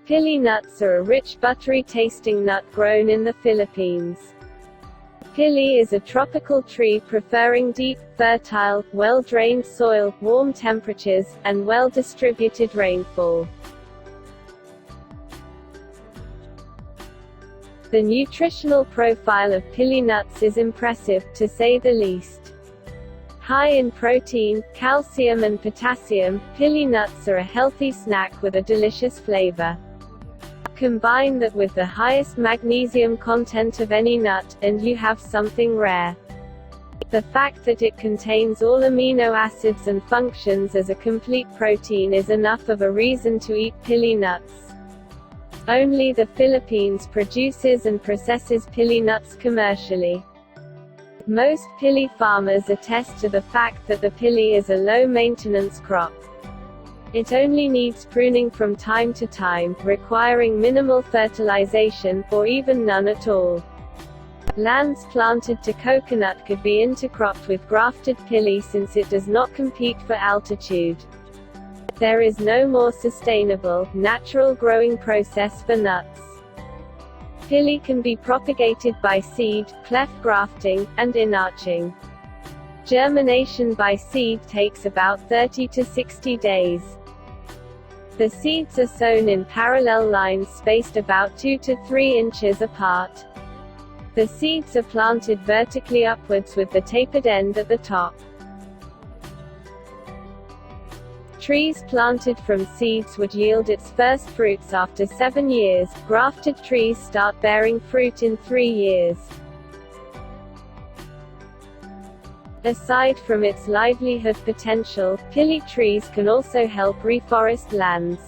Pili nuts are a rich buttery-tasting nut grown in the Philippines. Pili is a tropical tree preferring deep, fertile, well-drained soil, warm temperatures, and well-distributed rainfall. The nutritional profile of pili nuts is impressive, to say the least. High in protein, calcium and potassium, pili nuts are a healthy snack with a delicious flavor. Combine that with the highest magnesium content of any nut, and you have something rare. The fact that it contains all amino acids and functions as a complete protein is enough of a reason to eat pili nuts. Only the Philippines produces and processes pili nuts commercially. Most pili farmers attest to the fact that the pili is a low-maintenance crop. It only needs pruning from time to time, requiring minimal fertilization, or even none at all. Lands planted to coconut could be intercropped with grafted pili since it does not compete for altitude. There is no more sustainable, natural growing process for nuts. Pili can be propagated by seed, cleft grafting, and inarching. Germination by seed takes about 30 to 60 days. The seeds are sown in parallel lines spaced about 2 to 3 inches apart. The seeds are planted vertically upwards with the tapered end at the top. Trees planted from seeds would yield its first fruits after 7 years. Grafted trees start bearing fruit in 3 years. Aside from its livelihood potential, pili trees can also help reforest lands.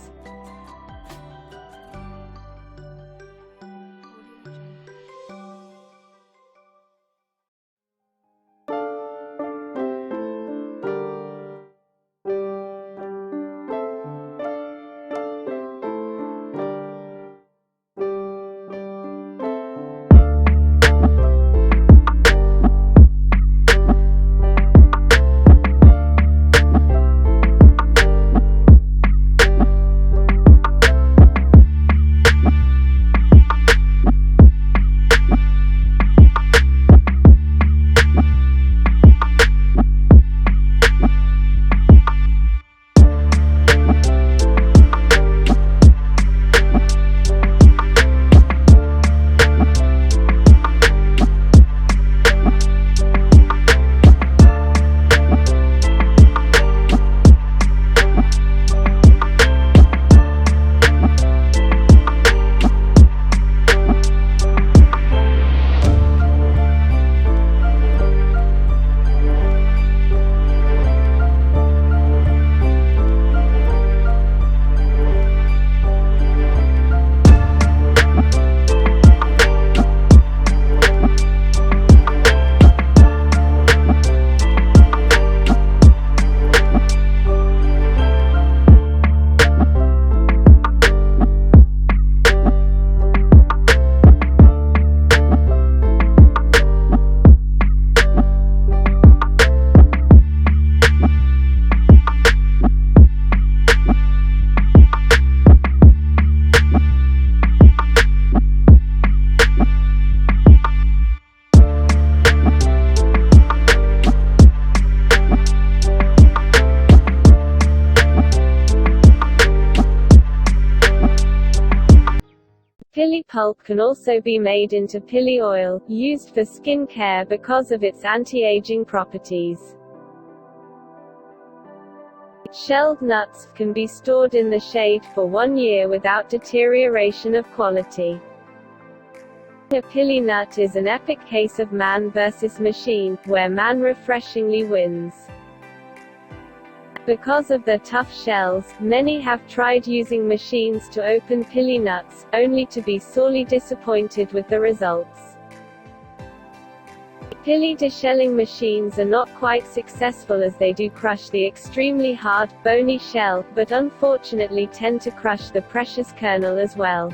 Pili pulp can also be made into pili oil, used for skin care because of its anti-aging properties. Shelled nuts can be stored in the shade for 1 year without deterioration of quality. A pili nut is an epic case of man versus machine, where man refreshingly wins. Because of their tough shells, many have tried using machines to open pili nuts, only to be sorely disappointed with the results. Pili deshelling machines are not quite successful as they do crush the extremely hard, bony shell, but unfortunately tend to crush the precious kernel as well.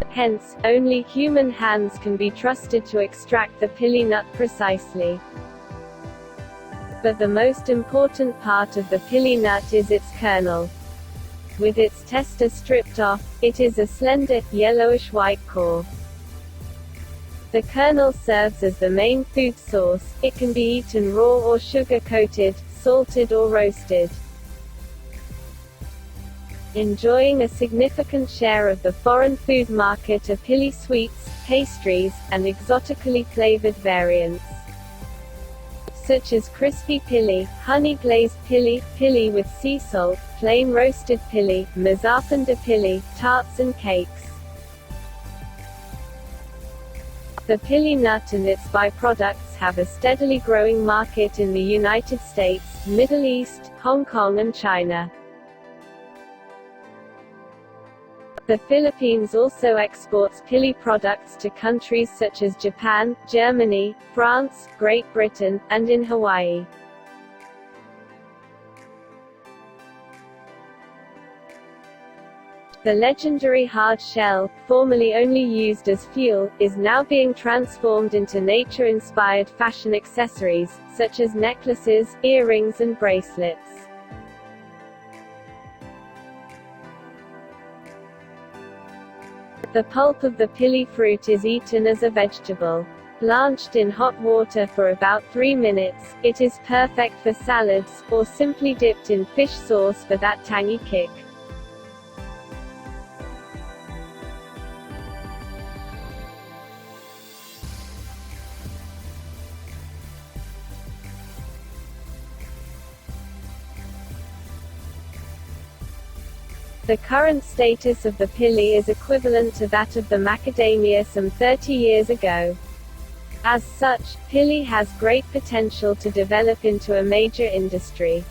Hence, only human hands can be trusted to extract the pili nut precisely. But the most important part of the pili nut is its kernel. With its tester stripped off, it is a slender, yellowish-white core. The kernel serves as the main food source. It can be eaten raw or sugar-coated, salted or roasted. Enjoying a significant share of the foreign food market are Pili sweets, pastries, and exotically flavored variants, such as crispy Pili, honey-glazed Pili, Pili with sea salt, flame-roasted Pili, mazapan de Pili, tarts and cakes. The Pili nut and its byproducts have a steadily growing market in the United States, Middle East, Hong Kong and China. The Philippines also exports Pili products to countries such as Japan, Germany, France, Great Britain, and in Hawaii. The legendary hard shell, formerly only used as fuel, is now being transformed into nature-inspired fashion accessories, such as necklaces, earrings and bracelets. The pulp of the Pili fruit is eaten as a vegetable. Blanched in hot water for about 3 minutes, it is perfect for salads, or simply dipped in fish sauce for that tangy kick. The current status of the Pili is equivalent to that of the macadamia some 30 years ago. As such, Pili has great potential to develop into a major industry.